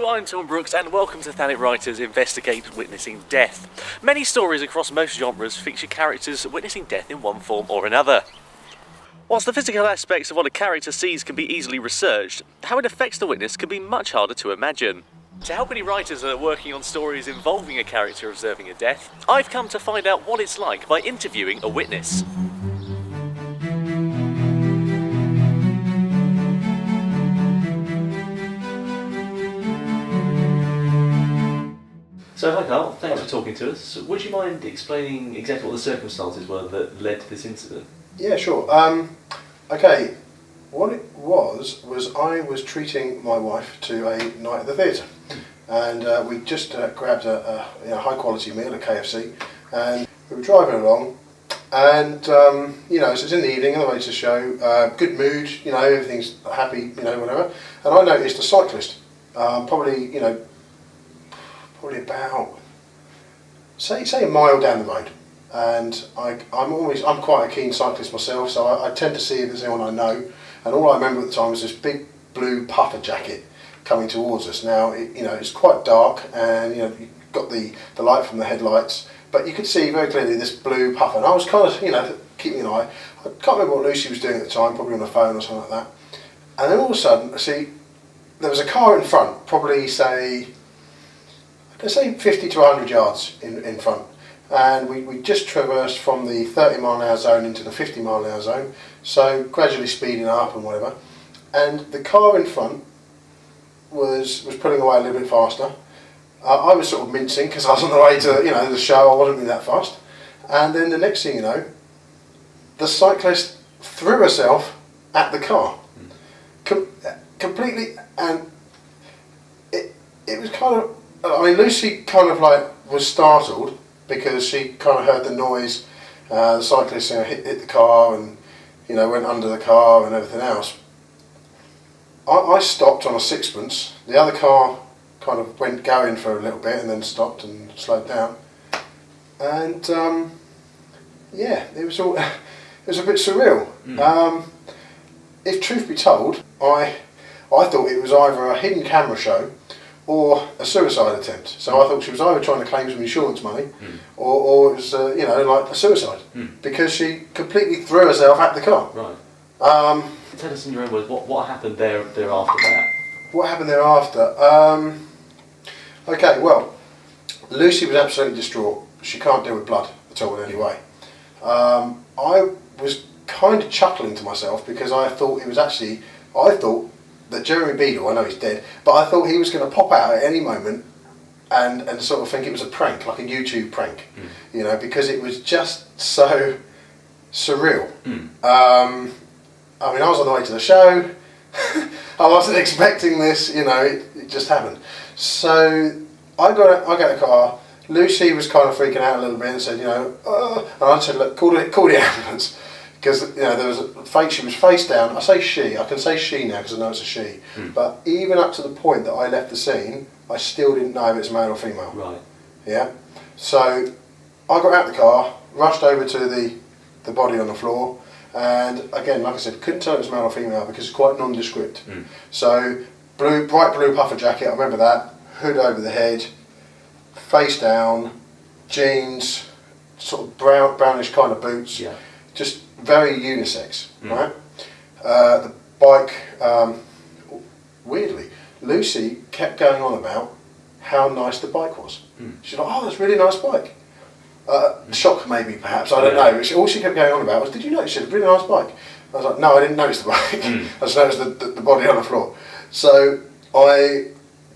Hello, I'm Tom Brooks and welcome to Thanet Writers Investigate Witnessing Death. Many stories across most genres feature characters witnessing death in one form or another. Whilst the physical aspects of what a character sees can be easily researched, how it affects the witness can be much harder to imagine. To help any writers that are working on stories involving a character observing a death, I've come to find out what it's like by interviewing a witness. So hi Carl, thanks for talking to us. Would you mind explaining exactly what the circumstances were that led to this incident? Yeah, sure. Okay, what it was I was treating my wife to a night at the theatre, and we just grabbed a high quality meal at KFC, and we were driving along, and so it's in the evening on the way to the show, good mood, everything's happy, whatever, and I noticed a cyclist, probably about say a mile down the road, and I'm quite a keen cyclist myself, so I tend to see if there's anyone I know, and all I remember at the time was this big blue puffer jacket coming towards us. Now it's quite dark, and you've got the light from the headlights, but you could see very clearly this blue puffer, and I was kind of keeping an eye. I can't remember what Lucy was doing at the time, probably on the phone or something like that, and then all of a sudden I see there was a car in front, probably let's say 50 to 100 yards in front, and we just traversed from the 30 mile an hour zone into the 50 mile an hour zone, so gradually speeding up and whatever, and the car in front was pulling away a little bit faster. I was sort of mincing because I was on the way to the show. I wasn't really that fast, and then the next thing you know, the cyclist threw herself at the car completely, and it was kind of, Lucy kind of was startled because she kind of heard the noise. The cyclist hit the car and went under the car and everything else. I stopped on a sixpence. The other car kind of went going for a little bit and then stopped and slowed down. And it was all it was a bit surreal. If truth be told, I thought it was either a hidden camera show or a suicide attempt. So I thought she was either trying to claim some insurance money, or it was like a suicide, because she completely threw herself at the car. Right. Tell us in your own words what happened thereafter that. What happened thereafter? Okay, well, Lucy was absolutely distraught. She can't deal with blood at all in any way. I was kind of chuckling to myself because I thought that Jeremy Beadle, I know he's dead, but I thought he was going to pop out at any moment and sort of think it was a prank, like a YouTube prank, because it was just so surreal. I was on the way to the show. I wasn't expecting this, it just happened. So I got out of the car. Lucy was kind of freaking out a little bit and said, and I said, look, call the ambulance. Because there was she was face down. I can say she now because I know it's a she. But even up to the point that I left the scene, I still didn't know if it's male or female. Right. Yeah. So I got out the car, rushed over to the body on the floor, and again, like I said, couldn't tell if it was male or female because it's quite nondescript. So bright blue puffer jacket. I remember that. Hood over the head, face down, jeans, sort of brownish kind of boots. Yeah. Just very unisex, right? The bike, weirdly, Lucy kept going on about how nice the bike was. She's like, oh, that's a really nice bike. Shock maybe, perhaps, I don't know. All she kept going on about was, did you notice she had a really nice bike? I was like, no, I didn't notice the bike. I just noticed the body on the floor. So I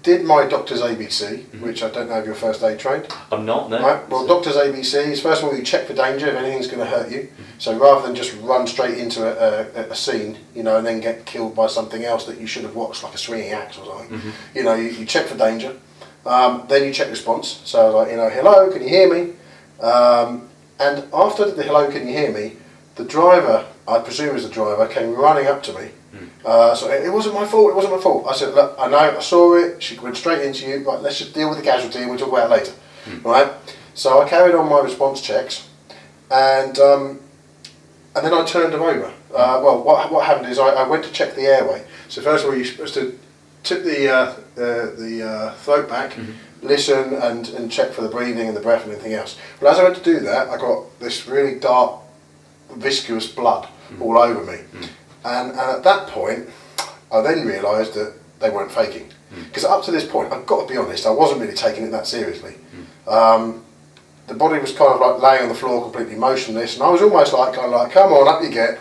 did my doctor's ABC, which I don't know if you're first aid trained. I'm not, no. Right? Well, doctor's ABC is, first of all, you check for danger if anything's going to hurt you. So rather than just run straight into a scene, and then get killed by something else that you should have watched, like a swinging axe or something, you check for danger. Then you check response. So like, hello, can you hear me? And after the hello, can you hear me, the driver, I presume it was the driver, came running up to me. So it wasn't my fault. I said, look, I know, I saw it, she went straight into you, right, let's just deal with the casualty and we'll talk about it later. Right? So I carried on my response checks, and then I turned them over. What happened is I went to check the airway. So first of all, you're supposed to tip the throat back, listen and check for the breathing and the breath and everything else. Well, as I went to do that, I got this really dark, viscous blood all over me. And at that point, I then realised that they weren't faking. Because up to this point, I've got to be honest, I wasn't really taking it that seriously. The body was kind of like laying on the floor completely motionless, and I was almost like, kind of like, come on, up you get.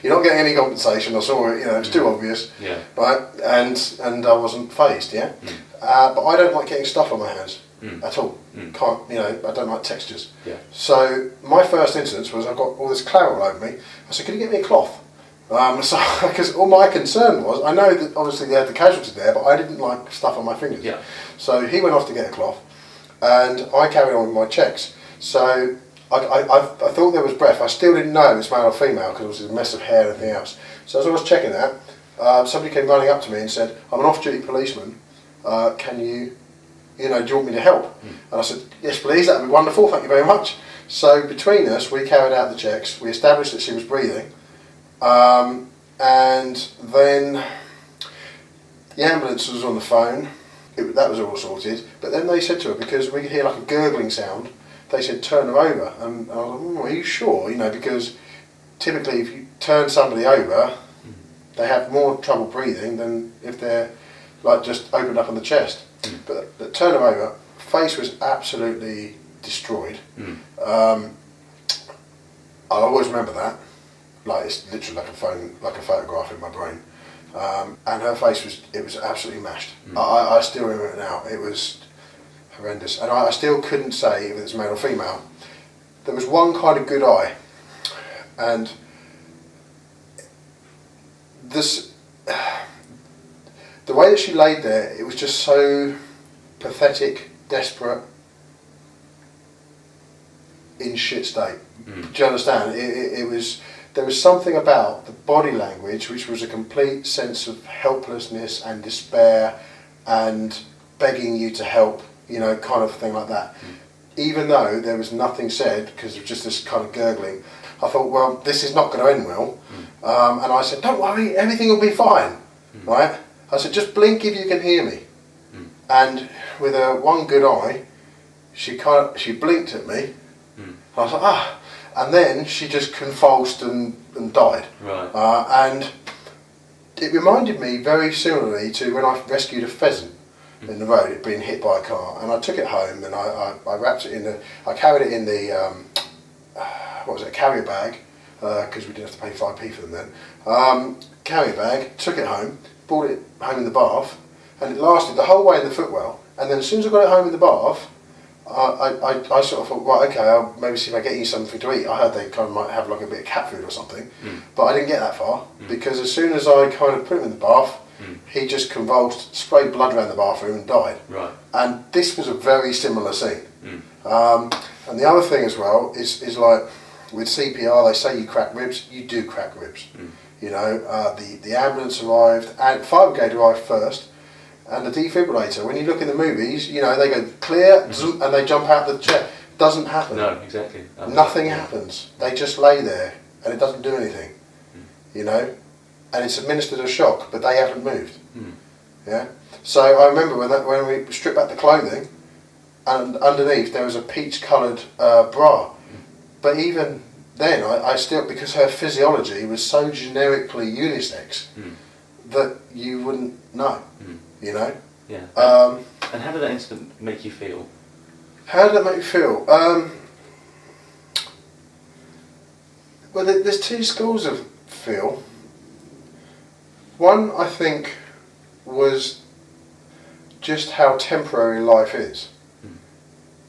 You're not getting any compensation. I saw it, it's too obvious. Yeah. Right? And I wasn't phased, yeah? But I don't like getting stuff on my hands at all. Can't, I don't like textures. Yeah. So my first instance was I got all this claret all over me. I said, can you get me a cloth? Because all my concern was, I know that obviously they had the casualty there, but I didn't like stuff on my fingers. Yeah. So he went off to get a cloth, and I carried on with my checks. So I thought there was breath. I still didn't know if it's male or female because it was a mess of hair and everything else. So as I was checking that, somebody came running up to me and said, I'm an off-duty policeman. Can you, do you want me to help? And I said, yes please, that would be wonderful, thank you very much. So between us, we carried out the checks. We established that she was breathing. And then the ambulance was on the phone. That was all sorted. But then they said to her, because we could hear like a gurgling sound, they said turn her over. And I was like, are you sure? Because typically if you turn somebody over, they have more trouble breathing than if they're like just opened up on the chest. But turn her over, face was absolutely destroyed. I'll always remember that. Like it's literally like a photograph in my brain. And her face was absolutely mashed. I still remember it now. It was horrendous. And I still couldn't say if it was male or female. There was one kind of good eye. And the way that she laid there, it was just so pathetic, desperate, in shit state. Do you understand? There was something about the body language which was a complete sense of helplessness and despair and begging you to help, kind of thing like that. Even though there was nothing said, because of just this kind of gurgling, I thought, well, this is not going to end well. And I said, don't worry, everything will be fine, right? I said, just blink if you can hear me. And with her one good eye, she blinked at me. I was like, ah. And then she just convulsed and died. Right. And it reminded me very similarly to when I rescued a pheasant in the road. It had been hit by a car, and I took it home and I wrapped it I carried it in the a carrier bag, because we didn't have to pay 5p for them then. Carrier bag, took it home, brought it home in the bath, and it lasted the whole way in the footwell. And then as soon as I got it home in the bath, I sort of thought, right, okay, I'll maybe see if I get you something to eat. I heard they kind of might have like a bit of cat food or something, but I didn't get that far, because as soon as I kind of put him in the bath, he just convulsed, sprayed blood around the bathroom and died. Right. And this was a very similar scene. And the other thing as well is like with CPR, they say you crack ribs, you do crack ribs. The ambulance arrived, and fire brigade arrived first. And the defibrillator, when you look in the movies, they go clear, and they jump out the chair. Doesn't happen. No, exactly. Nothing happens. They just lay there, and it doesn't do anything. And it's administered a shock, but they haven't moved. Yeah. So I remember when we stripped back the clothing, and underneath there was a peach-coloured bra. But even then, I still, because her physiology was so generically unisex, that you wouldn't know. Yeah. And how did that incident make you feel? How did that make me feel? Well, there's two schools of feel. One, I think, was just how temporary life is.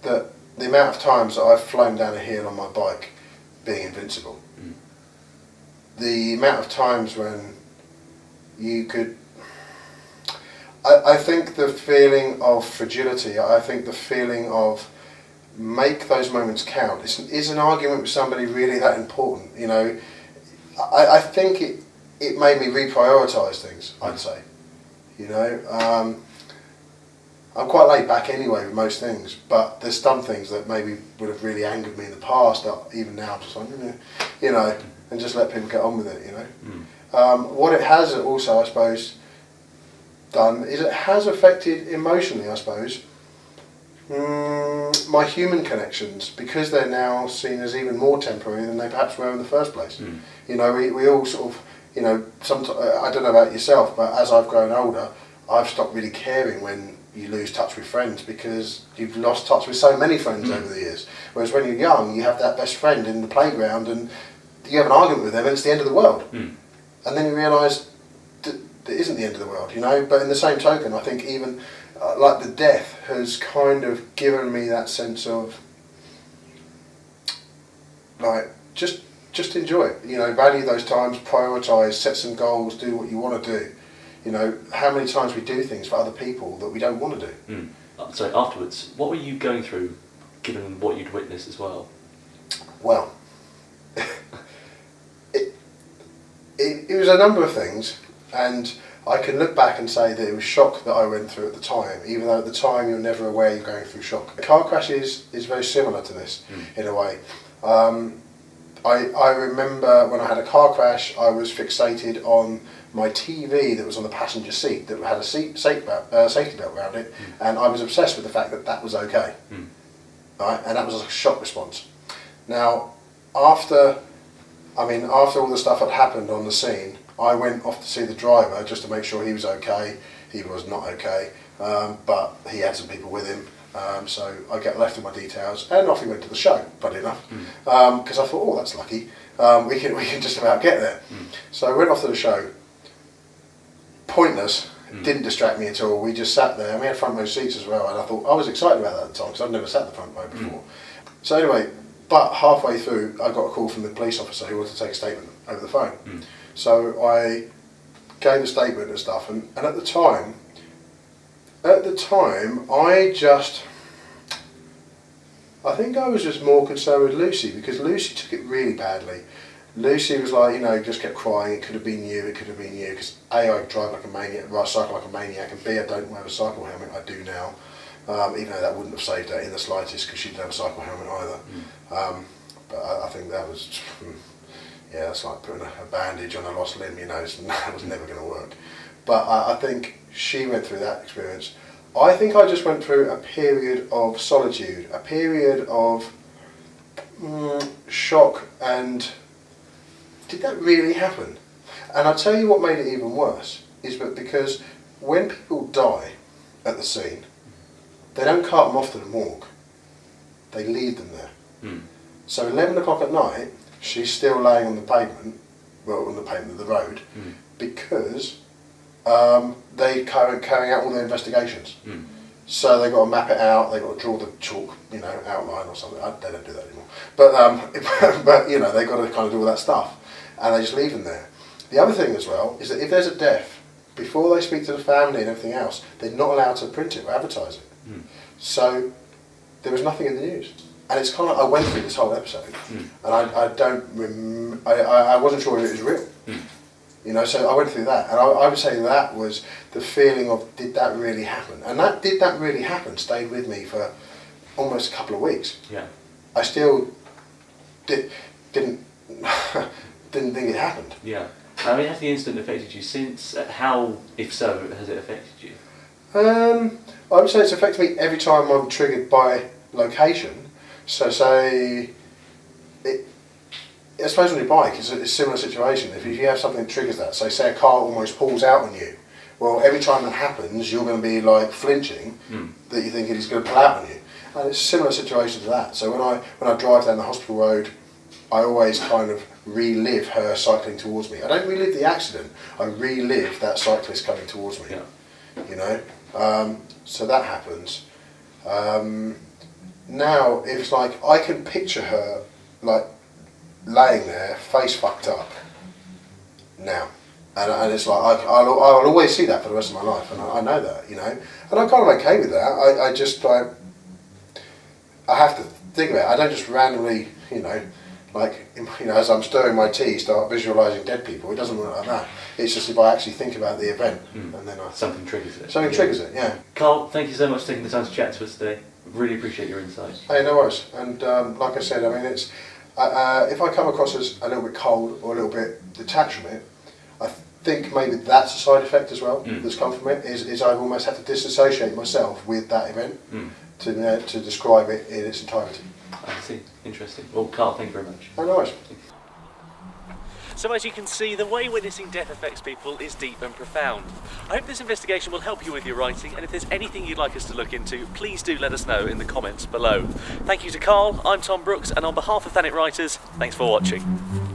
That the amount of times that I've flown down a hill on my bike being invincible. The amount of times when you could... I think the feeling of fragility, I think the feeling of make those moments count is an argument with somebody really that important. I think it made me reprioritise things, I'd say. I'm quite laid back anyway with most things, but there's some things that maybe would have really angered me in the past that even now I'm just like, and just let people get on with it, What it has also, I suppose, done is it has affected emotionally, I suppose, my human connections, because they're now seen as even more temporary than they perhaps were in the first place. You know, we all sort of, you know, I don't know about yourself, but as I've grown older, I've stopped really caring when you lose touch with friends, because you've lost touch with so many friends over the years. Whereas when you're young, you have that best friend in the playground and you have an argument with them and it's the end of the world. And then you realise that it isn't the end of the world, you know. But in the same token, I think even like the death has kind of given me that sense of like just enjoy it, you know, value those times, prioritise, set some goals, do what you want to do. You know, how many times we do things for other people that we don't want to do. So afterwards, what were you going through, given what you'd witnessed as well? Well, it was a number of things, and I can look back and say that it was shock that I went through at the time, even though at the time you're never aware you're going through shock. A car crash is very similar to this, in a way. I remember when I had a car crash, I was fixated on my TV that was on the passenger seat that had a safety belt around it, and I was obsessed with the fact that that was okay. Right? And that was a shock response. Now, after all the stuff had happened on the scene, I went off to see the driver just to make sure he was okay. He was not okay, but he had some people with him. So I left him my details, and off he went to the show, funny enough, because I thought, oh, that's lucky, we can just about get there. So I went off to the show, pointless, didn't distract me at all. We just sat there, and we had front row seats as well, and I thought, I was excited about that at the time, because I'd never sat in the front row before. So anyway, but halfway through, I got a call from the police officer who wanted to take a statement over the phone. So I gave a statement and stuff, and at the time, I think I was just more concerned with Lucy, because Lucy took it really badly. Lucy was like, you know, just kept crying, it could have been you, because A, I drive like a maniac, I cycle like a maniac, and B, I don't wear a cycle helmet, I do now, even though that wouldn't have saved her in the slightest, because she didn't have a cycle helmet either. But I think that was, yeah, it's like putting a bandage on a lost limb, you know, that was never going to work. But I think she went through that experience. I think I just went through a period of solitude, a period of shock, and did that really happen? And I'll tell you what made it even worse, is that because when people die at the scene, they don't cart them off to the morgue, they leave them there. So 11 o'clock at night, she's still laying on the pavement, well, on the pavement of the road, because they carrying out all their investigations. So they've got to map it out, they've got to draw the chalk, you know, outline or something. They don't do that anymore. But you know, they've got to kind of do all that stuff, and they just leave them there. The other thing as well is that if there's a death, before they speak to the family and everything else, they're not allowed to print it or advertise it. So there was nothing in the news. And it's kind of, I went through this whole episode, and I wasn't sure if it was real. You know, so I went through that, and I would say that was the feeling of, did that really happen? And that did that really happen stayed with me for almost a couple of weeks. Yeah. I still didn't think it happened. Yeah. I mean, has the incident affected you since? How, if so, has it affected you? I would say it's affected me every time I'm triggered by location. So say, I suppose on your bike it's a similar situation. If you have something that triggers that, so say a car almost pulls out on you, well, every time that happens you're going to be like flinching, that you think he's going to pull out on you. And it's a similar situation to that. So when I drive down the hospital road, I always kind of relive her cycling towards me. I don't relive the accident, I relive that cyclist coming towards me. You know? So that happens. Now it's like I can picture her like laying there, face fucked up now, and it's like I'll always see that for the rest of my life, and I know that, you know, and I'm kind of okay with that. I just like, I have to think about it. I don't just randomly, you know, like, you know, as I'm stirring my tea, start visualising dead people. It doesn't work like that. It's just if I actually think about the event, and then something triggers it. Something triggers it, yeah. Carl, thank you so much for taking the time to chat to us today. Really appreciate your insights. Hey, no worries. And like I said, I mean, it's if I come across as a little bit cold or a little bit detached from it, I think maybe that's a side effect as well that's come from it, is I've almost had to disassociate myself with that event to describe it in its entirety. I see. Interesting. Well, Carl, thank you very much. Oh, nice. So as you can see, the way witnessing death affects people is deep and profound. I hope this investigation will help you with your writing, and if there's anything you'd like us to look into, please do let us know in the comments below. Thank you to Carl, I'm Tom Brooks, and on behalf of Thanet Writers, thanks for watching.